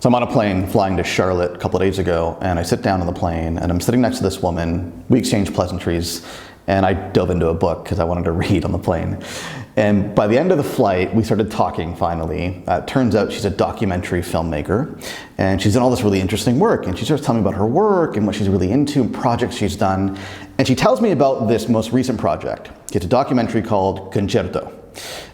So I'm on a plane flying to Charlotte a couple of days ago, and I sit down on the plane, and I'm sitting next to this woman. We exchange pleasantries, and I dove into a book because I wanted to read on the plane. And by the end of the flight, we started talking finally. It turns out she's a documentary filmmaker, and she's done all this really interesting work. And she starts telling me about her work and what she's really into, and projects she's done. And she tells me about this most recent project. It's a documentary called Concerto.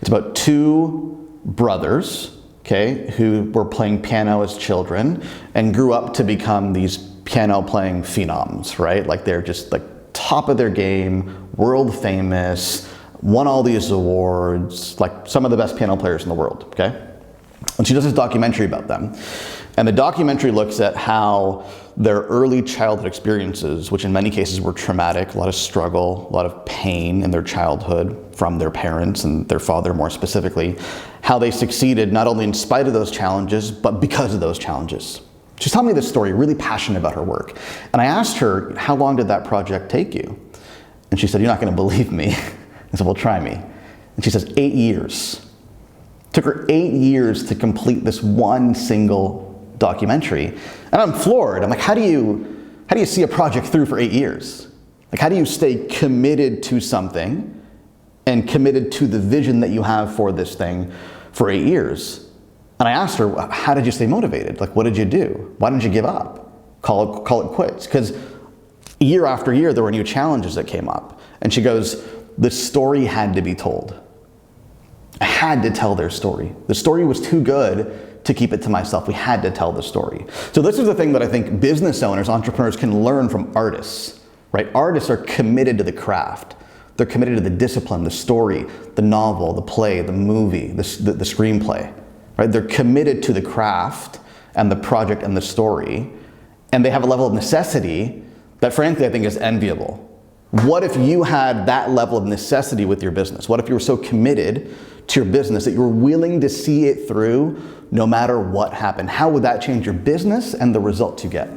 It's about two brothers, okay, who were playing piano as children and grew up to become these piano playing phenoms, right? Like they're just like top of their game, world famous, won all these awards, like some of the best piano players in the world, okay? And she does this documentary about them. And the documentary looks at how their early childhood experiences, which in many cases were traumatic, a lot of struggle, a lot of pain in their childhood from their parents and their father more specifically, how they succeeded not only in spite of those challenges, but because of those challenges. She's telling me this story, really passionate about her work. And I asked her, how long did that project take you? And she said, "You're not gonna believe me." I said, "Well, try me." And she says, 8 years. It took her 8 years to complete this one single documentary. And I'm floored. I'm like, how do you see a project through for 8 years? Like, how do you stay committed to something and committed to the vision that you have for this thing for 8 years? And I asked her, how did you stay motivated? Like, what did you do? Why didn't you give up? Call it quits? Because year after year, there were new challenges that came up. And she goes, the story had to be told. I had to tell their story. The story was too good to keep it to myself. We had to tell the story. So this is the thing that I think business owners, entrepreneurs can learn from artists, right? Artists are committed to the craft. They're committed to the discipline, the story, the novel, the play, the movie, the screenplay, right? They're committed to the craft and the project and the story, and they have a level of necessity that frankly I think is enviable. What if you had that level of necessity with your business? What if you were so committed to your business that you were willing to see it through no matter what happened? How would that change your business and the results you get?